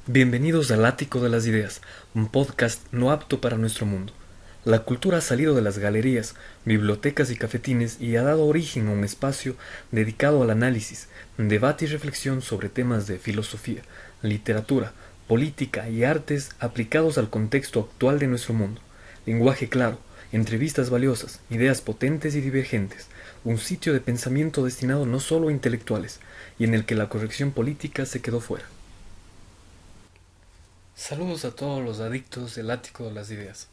Bienvenidos al Ático de las Ideas, un podcast no apto para nuestro mundo. La cultura ha salido de las galerías, bibliotecas y cafetines y ha dado origen a un espacio dedicado al análisis, debate y reflexión sobre temas de filosofía, literatura, política y artes aplicados al contexto actual de nuestro mundo. Lenguaje claro, entrevistas valiosas, ideas potentes y divergentes, un sitio de pensamiento destinado no solo a intelectuales, y en el que la corrección política se quedó fuera. Saludos a todos los adictos del Ático de las Ideas.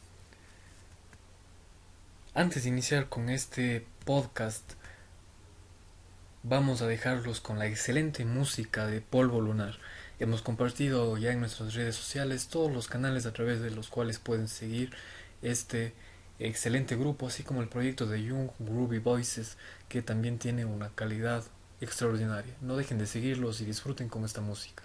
Antes de iniciar con este podcast, vamos a dejarlos con la excelente música de Polvo Lunar. Hemos compartido ya en nuestras redes sociales todos los canales a través de los cuales pueden seguir este excelente grupo, así como el proyecto de Young Groovy Voices, que también tiene una calidad extraordinaria. No dejen de seguirlos y disfruten con esta música.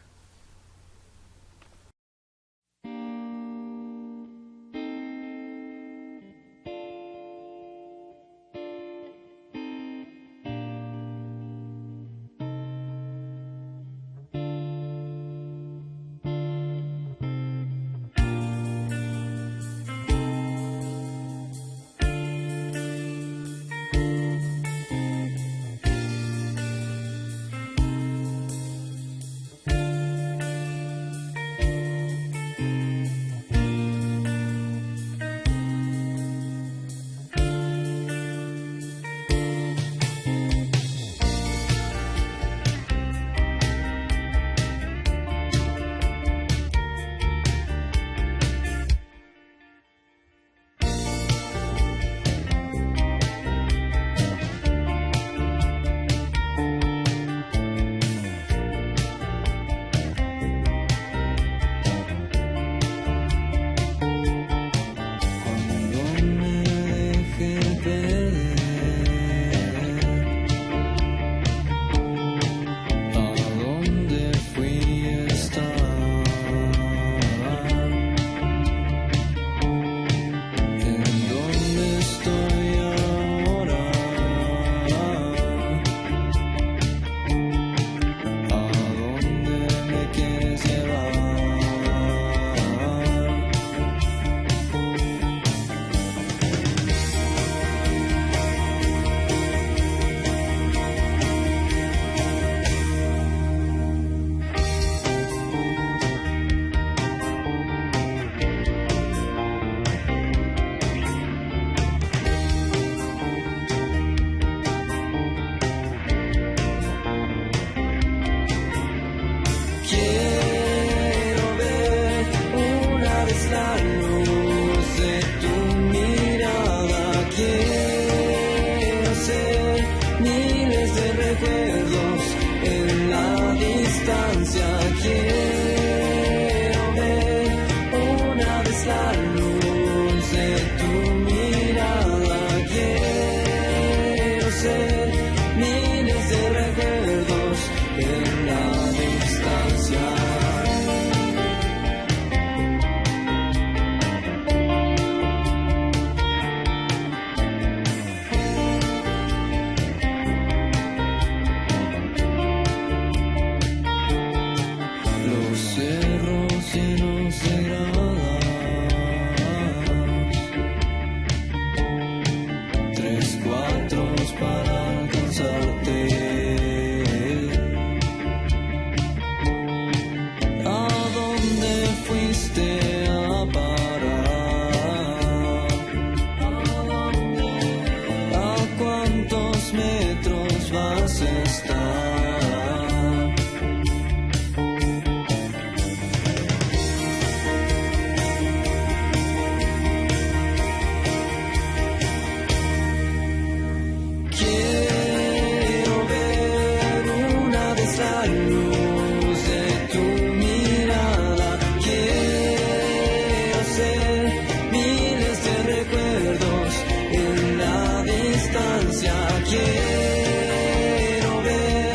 Quiero ver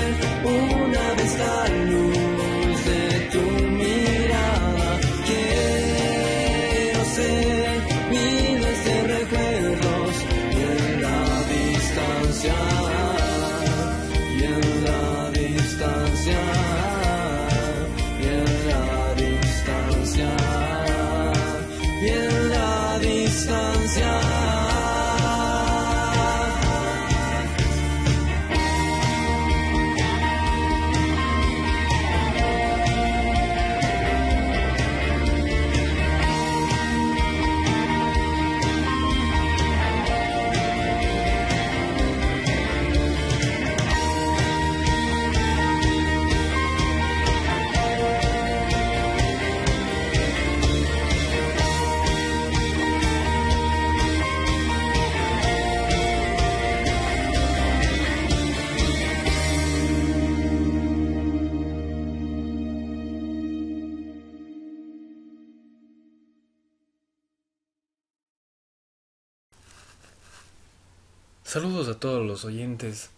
Saludos a todos los oyentes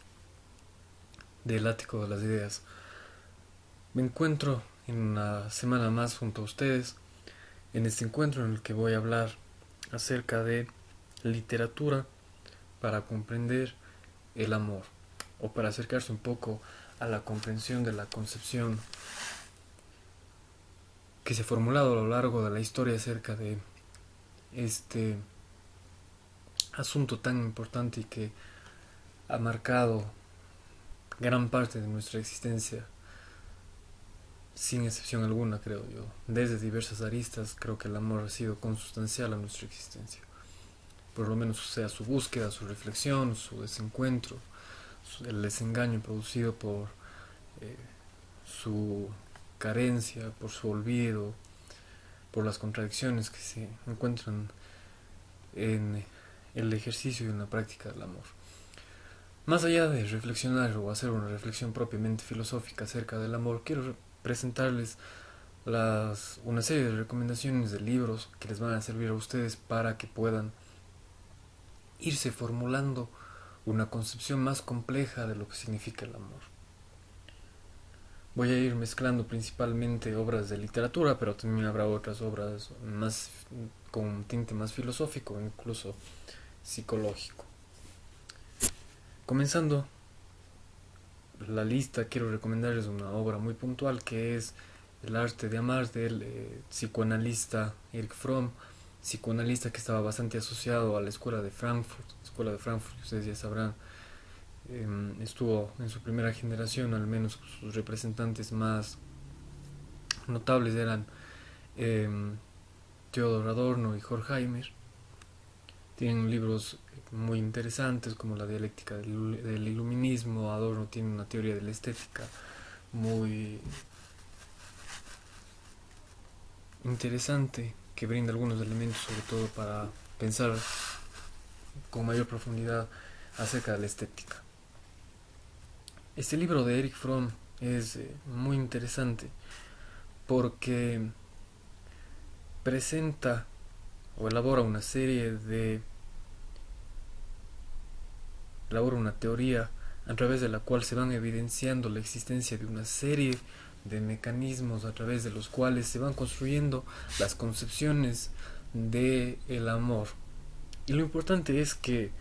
del Ático de las Ideas. Me encuentro en una semana más junto a ustedes, en este encuentro en el que voy a hablar acerca de literatura para comprender el amor, o para acercarse un poco a la comprensión de la concepción que se ha formulado a lo largo de la historia acerca de este asunto tan importante y que ha marcado gran parte de nuestra existencia, sin excepción alguna, creo yo. Desde diversas aristas, creo que el amor ha sido consustancial a nuestra existencia. Por lo menos sea su búsqueda, su reflexión, su desencuentro, el desengaño producido por eh, su carencia, por su olvido, por las contradicciones que se encuentran en el ejercicio y en la práctica del amor. Más allá de reflexionar o hacer una reflexión propiamente filosófica acerca del amor, quiero presentarles una serie de recomendaciones de libros que les van a servir a ustedes para que puedan irse formulando una concepción más compleja de lo que significa el amor. Voy a ir mezclando principalmente obras de literatura, pero también habrá otras obras más con un tinte más filosófico, incluso psicológico. Comenzando la lista, quiero recomendarles una obra muy puntual que es El arte de amar del psicoanalista Erich Fromm, psicoanalista que estaba bastante asociado a la escuela de Frankfurt, que ustedes ya sabrán. Estuvo en su primera generación, al menos sus representantes más notables eran eh, Theodor Adorno y Horkheimer. Tienen libros muy interesantes como la dialéctica del iluminismo. Adorno tiene una teoría de la estética muy interesante que brinda algunos elementos, sobre todo para pensar con mayor profundidad acerca de la estética. Este libro de Erich Fromm es muy interesante porque presenta o elabora una teoría a través de la cual se van evidenciando la existencia de una serie de mecanismos a través de los cuales se van construyendo las concepciones de el amor. Y lo importante es que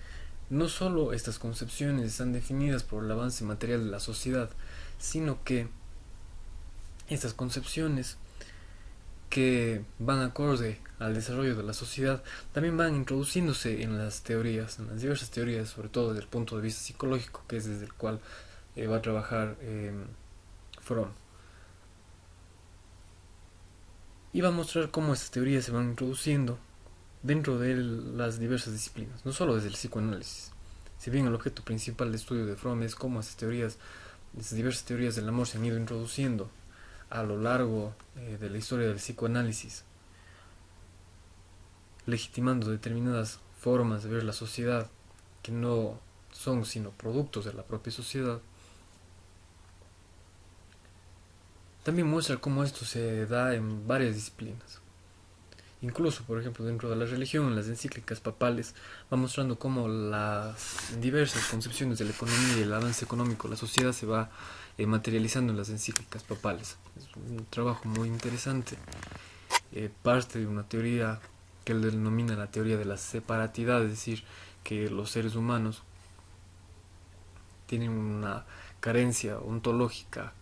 no solo estas concepciones están definidas por el avance material de la sociedad, sino que estas concepciones que van acorde al desarrollo de la sociedad también van introduciéndose en las teorías, en las diversas teorías, sobre todo desde el punto de vista psicológico, que es desde el cual va a trabajar Fromm. Y va a mostrar cómo estas teorías se van introduciendo dentro de las diversas disciplinas, no solo desde el psicoanálisis. Si bien el objeto principal de estudio de Fromm es cómo estas diversas teorías del amor se han ido introduciendo a lo largo de la historia del psicoanálisis, legitimando determinadas formas de ver la sociedad que no son sino productos de la propia sociedad. También muestra cómo esto se da en varias disciplinas. Incluso, por ejemplo, dentro de la religión, en las encíclicas papales, va mostrando cómo las diversas concepciones de la economía y el avance económico de la sociedad se va materializando en las encíclicas papales. Es un trabajo muy interesante. Parte de una teoría que él denomina la teoría de la separatidad, es decir, que los seres humanos tienen una carencia ontológica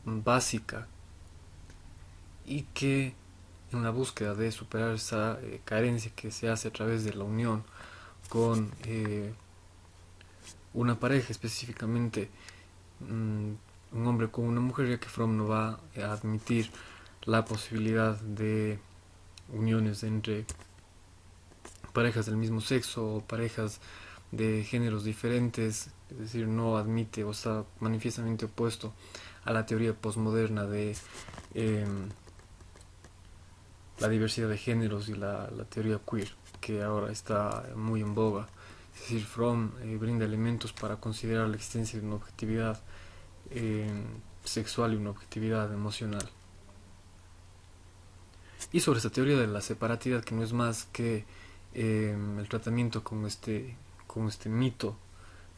básica y que en la búsqueda de superar esa carencia que se hace a través de la unión con una pareja, específicamente un hombre con una mujer, ya que Fromm no va a admitir la posibilidad de uniones entre parejas del mismo sexo o parejas de géneros diferentes, es decir, no admite o está manifiestamente opuesto a la teoría postmoderna de la diversidad de géneros y la teoría queer, que ahora está muy en boga. Es decir, Fromm brinda elementos para considerar la existencia de una objetividad sexual y una objetividad emocional. Y sobre esta teoría de la separatidad, que no es más que el tratamiento con este mito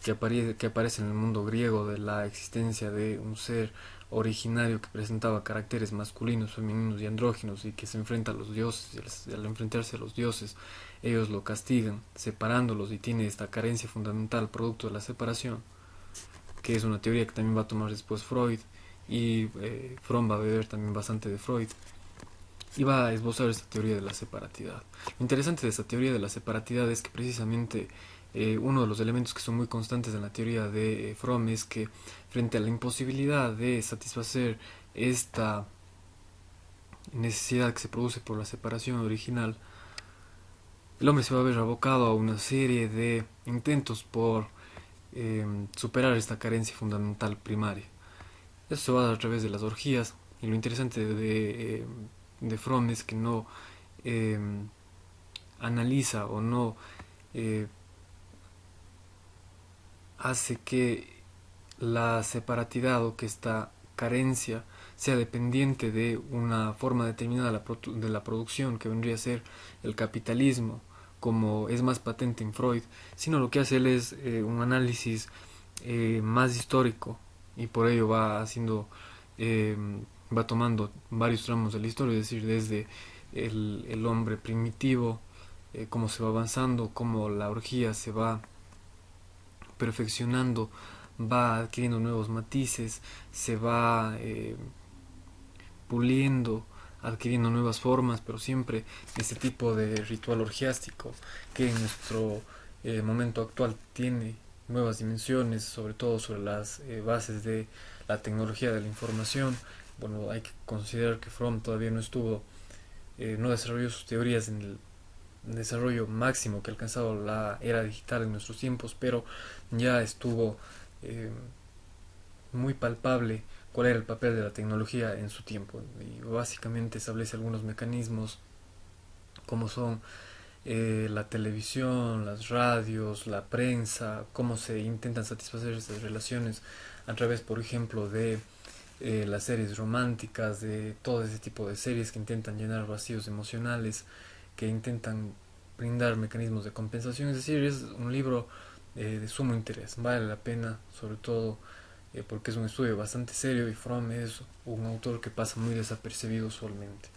que aparece en el mundo griego de la existencia de un ser originario que presentaba caracteres masculinos, femeninos y andróginos y que se enfrenta a los dioses, y al enfrentarse a los dioses ellos lo castigan separándolos y tiene esta carencia fundamental producto de la separación, que es una teoría que también va a tomar después Freud, y Fromm va a beber también bastante de Freud y va a esbozar esta teoría de la separatidad. Lo interesante de esta teoría de la separatidad es que precisamente uno de los elementos que son muy constantes en la teoría de Fromm es que frente a la imposibilidad de satisfacer esta necesidad que se produce por la separación original, el hombre se va a ver abocado a una serie de intentos por superar esta carencia fundamental primaria. Eso se va a dar a través de las orgías, y lo interesante de Fromm es que no eh, analiza o no eh, hace que la separatidad o que esta carencia sea dependiente de una forma determinada de la producción, que vendría a ser el capitalismo, como es más patente en Freud, sino lo que hace él es un análisis más histórico, y por ello va haciendo, eh, va tomando varios tramos de la historia, es decir, desde el hombre primitivo, cómo se va avanzando, cómo la orgía se va perfeccionando, va adquiriendo nuevos matices, se va puliendo, adquiriendo nuevas formas, pero siempre este tipo de ritual orgiástico que en nuestro momento actual tiene nuevas dimensiones, sobre todo sobre las bases de la tecnología de la información. Bueno, hay que considerar que Fromm todavía no estuvo, no desarrolló sus teorías en el desarrollo máximo que ha alcanzado la era digital en nuestros tiempos, pero ya estuvo eh, muy palpable cuál era el papel de la tecnología en su tiempo, y básicamente establece algunos mecanismos como son la televisión, las radios, la prensa, cómo se intentan satisfacer estas relaciones a través, por ejemplo, de las series románticas, de todo ese tipo de series que intentan llenar vacíos emocionales, que intentan brindar mecanismos de compensación. Es decir, es un libro de sumo interés, vale la pena, sobre todo porque es un estudio bastante serio, y Fromm es un autor que pasa muy desapercibido usualmente.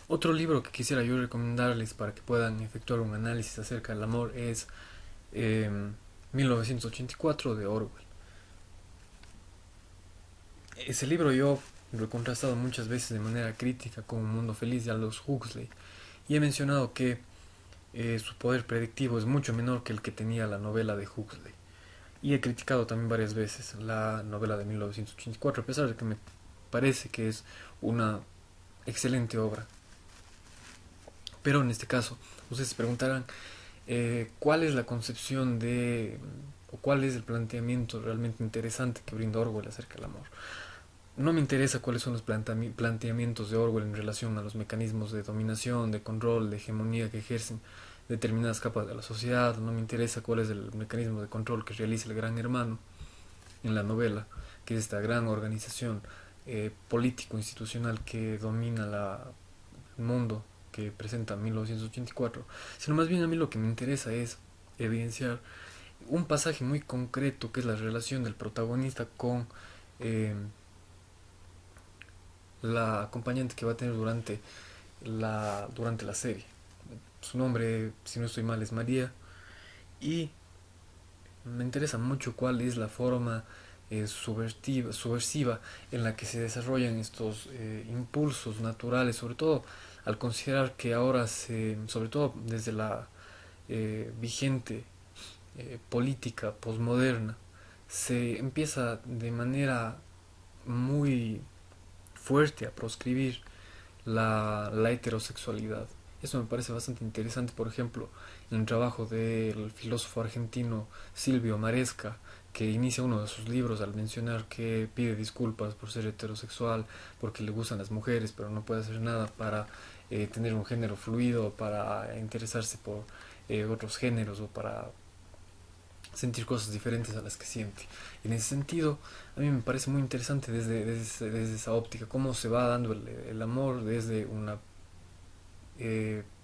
Otro libro que quisiera yo recomendarles para que puedan efectuar un análisis acerca del amor es eh, 1984 de Orwell. Ese libro yo lo he contrastado muchas veces de manera crítica con Un Mundo Feliz de Aldous Huxley, y he mencionado que su poder predictivo es mucho menor que el que tenía la novela de Huxley. Y he criticado también varias veces la novela de 1984, a pesar de que me parece que es una excelente obra. Pero en este caso, ustedes se preguntarán cuál es la concepción de, o cuál es el planteamiento realmente interesante que brinda Orwell acerca del amor. No me interesa cuáles son los planteamientos de Orwell en relación a los mecanismos de dominación, de control, de hegemonía que ejercen determinadas capas de la sociedad. No me interesa cuál es el mecanismo de control que realiza el Gran Hermano en la novela, que es esta gran organización político-institucional que domina el mundo que presenta 1984, sino más bien a mí lo que me interesa es evidenciar un pasaje muy concreto, que es la relación del protagonista con eh, la acompañante que va a tener durante la serie. Su nombre, si no estoy mal, es María, y me interesa mucho cuál es la forma subversiva en la que se desarrollan estos impulsos naturales, sobre todo al considerar que ahora, sobre todo desde la vigente política posmoderna, se empieza de manera muy fuerte a proscribir la heterosexualidad. Eso me parece bastante interesante, por ejemplo, en el trabajo del filósofo argentino Silvio Maresca, que inicia uno de sus libros al mencionar que pide disculpas por ser heterosexual, porque le gustan las mujeres, pero no puede hacer nada para tener un género fluido, para interesarse por otros géneros, o para sentir cosas diferentes a las que siente. En ese sentido, a mí me parece muy interesante desde esa óptica, cómo se va dando el amor desde una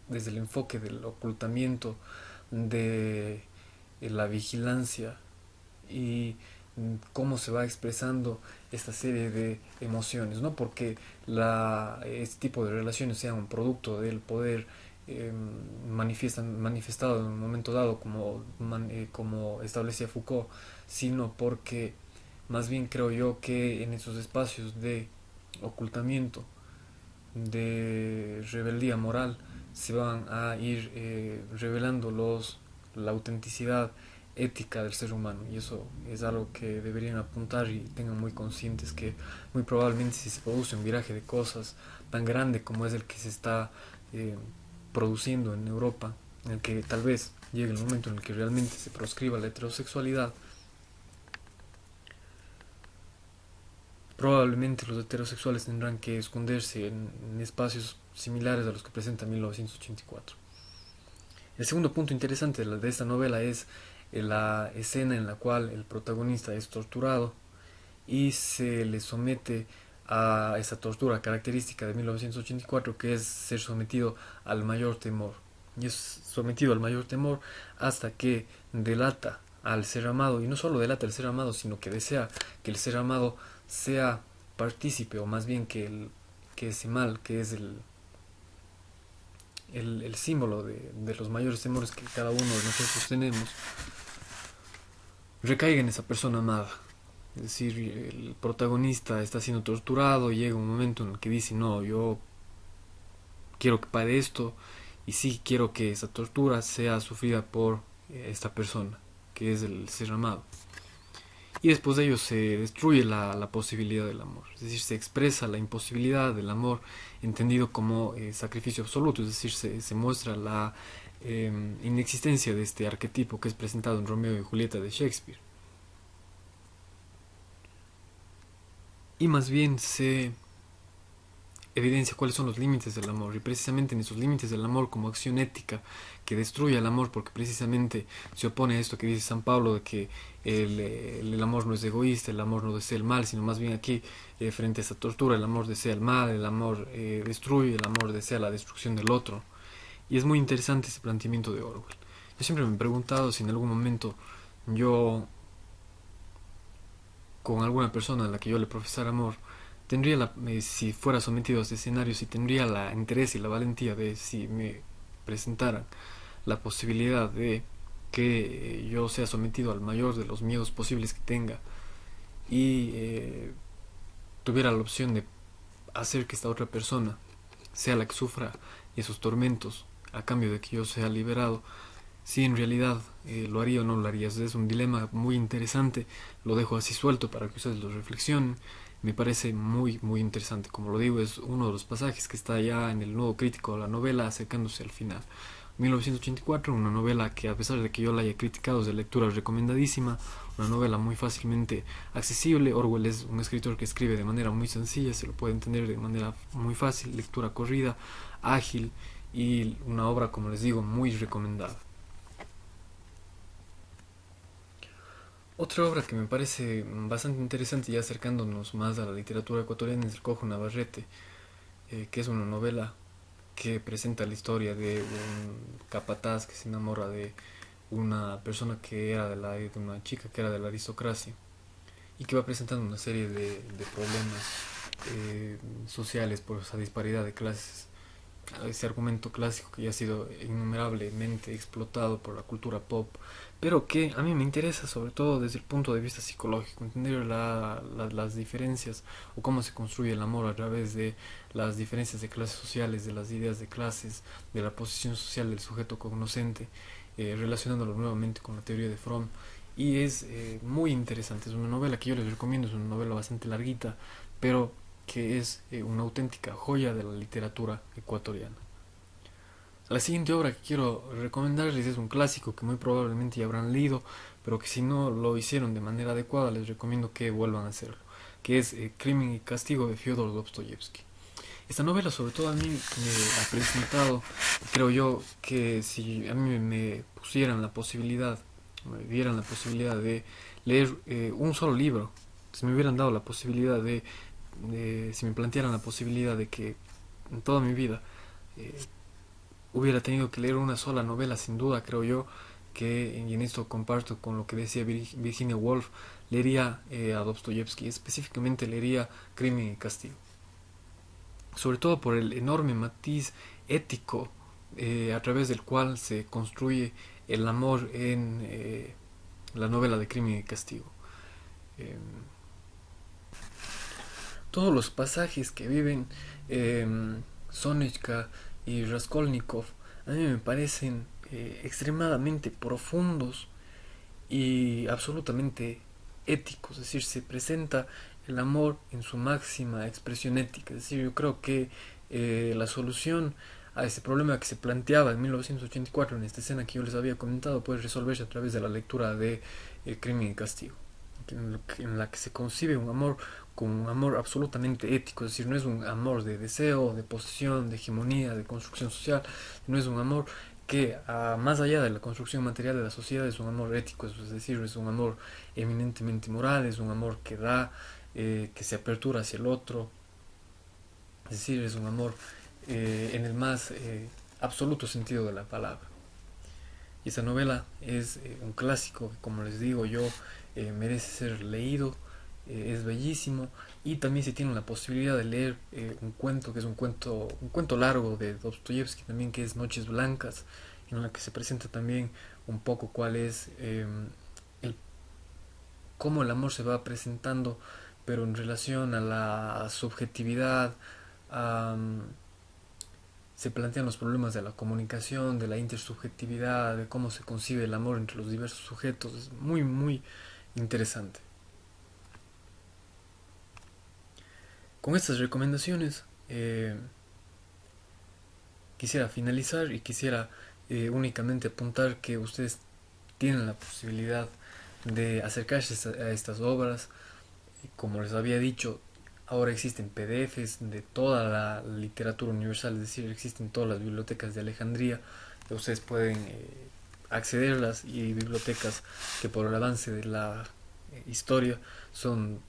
desde el enfoque del ocultamiento, de la vigilancia y cómo se va expresando esta serie de emociones, no porque este tipo de relaciones sean un producto del poder manifestado en un momento dado como establecía Foucault, sino porque más bien creo yo que en esos espacios de ocultamiento, de rebeldía moral, se van a ir revelando la autenticidad ética del ser humano, y eso es algo que deberían apuntar y tengan muy conscientes que muy probablemente si se produce un viraje de cosas tan grande como es el que se está eh, produciendo en Europa, en el que tal vez llegue el momento en el que realmente se proscriba la heterosexualidad, probablemente los heterosexuales tendrán que esconderse en espacios similares a los que presenta 1984. El segundo punto interesante de esta novela es la escena en la cual el protagonista es torturado y se le somete a esa tortura característica de 1984, que es ser sometido al mayor temor. Y es sometido al mayor temor hasta que delata al ser amado, y no solo delata al ser amado, sino que desea que el ser amado sea partícipe, o más bien que ese mal, que es el símbolo de los mayores temores que cada uno de nosotros tenemos, recaiga en esa persona amada. Es decir, el protagonista está siendo torturado y llega un momento en el que dice, no, yo quiero que pare esto y sí quiero que esa tortura sea sufrida por esta persona, que es el ser amado. Y después de ello se destruye la posibilidad del amor, es decir, se expresa la imposibilidad del amor entendido como sacrificio absoluto, es decir, se muestra la inexistencia de este arquetipo que es presentado en Romeo y Julieta de Shakespeare. Y más bien se evidencia cuáles son los límites del amor, y precisamente en esos límites del amor como acción ética que destruye el amor, porque precisamente se opone a esto que dice San Pablo de que el amor no es egoísta, el amor no desea el mal, sino más bien aquí frente a esta tortura el amor desea el mal, el amor destruye, el amor desea la destrucción del otro. Y es muy interesante ese planteamiento de Orwell. Yo siempre me he preguntado si en algún momento yo con alguna persona a la que yo le profesara amor, tendría si fuera sometido a este escenario, si tendría la interés y la valentía de si me presentaran la posibilidad de que yo sea sometido al mayor de los miedos posibles que tenga y tuviera la opción de hacer que esta otra persona sea la que sufra esos tormentos a cambio de que yo sea liberado, si en realidad lo haría o no lo haría. Es un dilema muy interesante, lo dejo así suelto para que ustedes lo reflexionen. Me parece muy muy interesante, como lo digo, es uno de los pasajes que está ya en el nuevo crítico de la novela acercándose al final. 1984, una novela que a pesar de que yo la haya criticado es de lectura recomendadísima, una novela muy fácilmente accesible. Orwell es un escritor que escribe de manera muy sencilla, se lo puede entender de manera muy fácil, lectura corrida, ágil, y una obra, como les digo, muy recomendada. Otra obra que me parece bastante interesante, ya acercándonos más a la literatura ecuatoriana, es El Cojo Navarrete, que es una novela que presenta la historia de un capataz que se enamora de una persona que era de una chica que era de la aristocracia, y que va presentando una serie de problemas sociales por esa disparidad de clases. Ese argumento clásico que ya ha sido innumerablemente explotado por la cultura pop, pero que a mí me interesa sobre todo desde el punto de vista psicológico, entender las diferencias o cómo se construye el amor a través de las diferencias de clases sociales, de las ideas de clases, de la posición social del sujeto cognoscente, relacionándolo nuevamente con la teoría de Fromm. Y es muy interesante, es una novela que yo les recomiendo, es una novela bastante larguita, pero que es una auténtica joya de la literatura ecuatoriana. La siguiente obra que quiero recomendarles es un clásico que muy probablemente ya habrán leído, pero que si no lo hicieron de manera adecuada les recomiendo que vuelvan a hacerlo, que es Crimen y Castigo de Fyodor Dostoyevsky. Esta novela sobre todo a mí me ha presentado, creo yo, que si a mí me pusieran la posibilidad, me dieran la posibilidad de leer un solo libro, si me hubieran dado la posibilidad si me plantearan la posibilidad de que en toda mi vida eh, hubiera tenido que leer una sola novela, sin duda, creo yo, y en esto comparto con lo que decía Virginia Woolf, leería a Dostoyevsky, específicamente leería Crimen y Castigo, sobre todo por el enorme matiz ético a través del cual se construye el amor en la novela de Crimen y Castigo. Eh, Todos los pasajes que viven eh, Sonechka y Raskolnikov a mí me parecen extremadamente profundos y absolutamente éticos, es decir, se presenta el amor en su máxima expresión ética, es decir, yo creo que la solución a ese problema que se planteaba en 1984 en esta escena que yo les había comentado puede resolverse a través de la lectura de Crimen y Castigo, en la que se concibe un amor como un amor absolutamente ético, es decir, no es un amor de deseo, de posesión, de hegemonía, de construcción social, no es un amor que más allá de la construcción material de la sociedad es un amor ético, es decir, es un amor eminentemente moral, es un amor que da, que se apertura hacia el otro, es decir, es un amor en el más absoluto sentido de la palabra. Y esa novela es un clásico que, como les digo yo, merece ser leído, es bellísimo y también se tiene la posibilidad de leer un cuento que es un cuento largo de Dostoyevsky también que es Noches Blancas, en la que se presenta también un poco cuál es el, cómo el amor se va presentando, pero en relación a la subjetividad, a, se plantean los problemas de la comunicación, de la intersubjetividad, de cómo se concibe el amor entre los diversos sujetos. Es muy, muy interesante. Con estas recomendaciones quisiera finalizar y quisiera únicamente apuntar que ustedes tienen la posibilidad de acercarse a estas obras. Como les había dicho, ahora existen PDFs de toda la literatura universal, es decir, existen todas las bibliotecas de Alejandría, que ustedes pueden accederlas y bibliotecas que por el avance de la historia son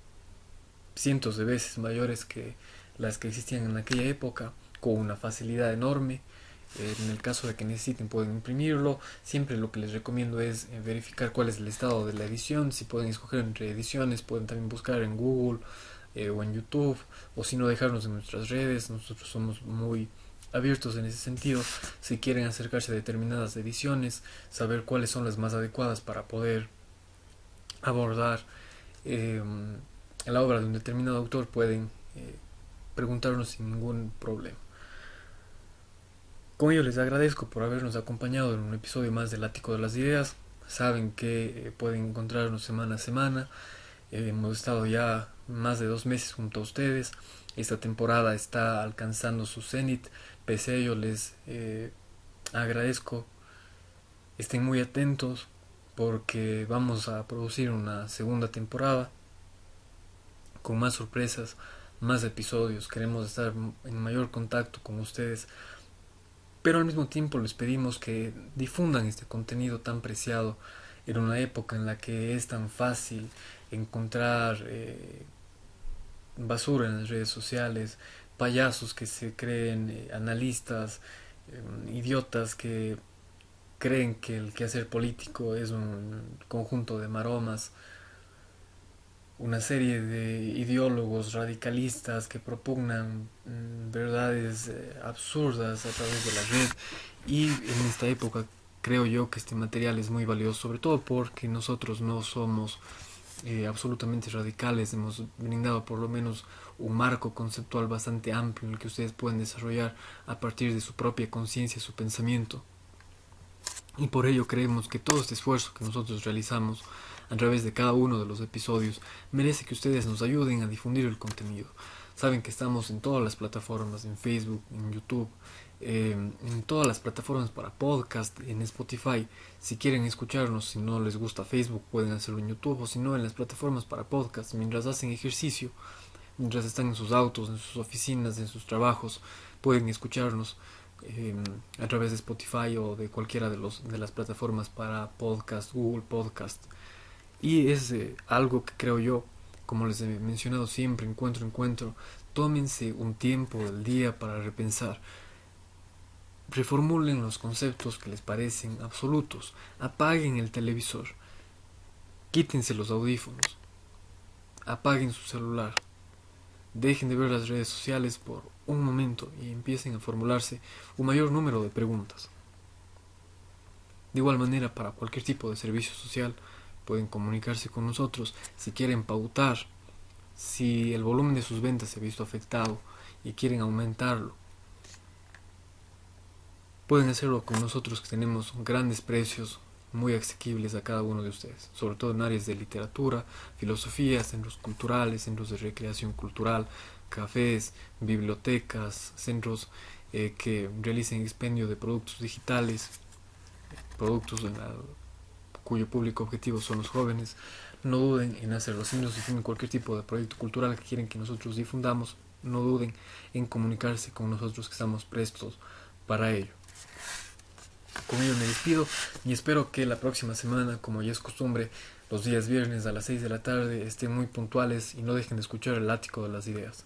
cientos de veces mayores que las que existían en aquella época, con una facilidad enorme. En el caso de que necesiten pueden imprimirlo. Siempre lo que les recomiendo es verificar cuál es el estado de la edición. Si pueden escoger entre ediciones, pueden también buscar en Google o en YouTube, o si no dejarnos en nuestras redes. Nosotros somos muy abiertos en ese sentido. Si quieren acercarse a determinadas ediciones, saber cuáles son las más adecuadas para poder abordar eh, la obra de un determinado autor, pueden preguntarnos sin ningún problema. Con ello les agradezco por habernos acompañado en un episodio más del Ático de las Ideas. Saben que pueden encontrarnos semana a semana. Hemos estado ya más de 2 meses junto a ustedes. Esta temporada está alcanzando su cenit. Pese a ello les agradezco. Estén muy atentos porque vamos a producir una segunda temporada con más sorpresas, más episodios. Queremos estar en mayor contacto con ustedes, pero al mismo tiempo les pedimos que difundan este contenido tan preciado en una época en la que es tan fácil encontrar basura en las redes sociales, payasos que se creen analistas, idiotas que creen que el quehacer político es un conjunto de maromas, una serie de ideólogos radicalistas que propugnan verdades absurdas a través de la red, y en esta época creo yo que este material es muy valioso, sobre todo porque nosotros no somos absolutamente radicales, hemos brindado por lo menos un marco conceptual bastante amplio en el que ustedes pueden desarrollar a partir de su propia conciencia su pensamiento. Y por ello creemos que todo este esfuerzo que nosotros realizamos a través de cada uno de los episodios merece que ustedes nos ayuden a difundir el contenido. Saben que estamos en todas las plataformas, en Facebook, en YouTube, en todas las plataformas para podcast, en Spotify. Si quieren escucharnos, si no les gusta Facebook, pueden hacerlo en YouTube, o si no, en las plataformas para podcast, mientras hacen ejercicio, mientras están en sus autos, en sus oficinas, en sus trabajos, pueden escucharnos eh, a través de Spotify o de cualquiera de las plataformas para podcast, Google Podcast. Y es algo que creo yo, como les he mencionado siempre, encuentro, tómense un tiempo del día para repensar. Reformulen los conceptos que les parecen absolutos. Apaguen el televisor. Quítense los audífonos. Apaguen su celular. Dejen de ver las redes sociales por un momento y empiecen a formularse un mayor número de preguntas. De igual manera, para cualquier tipo de servicio social, pueden comunicarse con nosotros si quieren pautar, si el volumen de sus ventas se ha visto afectado y quieren aumentarlo. Pueden hacerlo con nosotros, que tenemos grandes precios muy asequibles a cada uno de ustedes, sobre todo en áreas de literatura, filosofía, centros culturales, centros de recreación cultural, cafés, bibliotecas, centros que realicen expendio de productos digitales, productos cuyo público objetivo son los jóvenes. No duden en hacerlo. Si tienen cualquier tipo de proyecto cultural que quieren que nosotros difundamos, no duden en comunicarse con nosotros, que estamos prestos para ello. Con ello me despido y espero que la próxima semana, como ya es costumbre, los días viernes a las 6 de la tarde estén muy puntuales y no dejen de escuchar el ático de las ideas.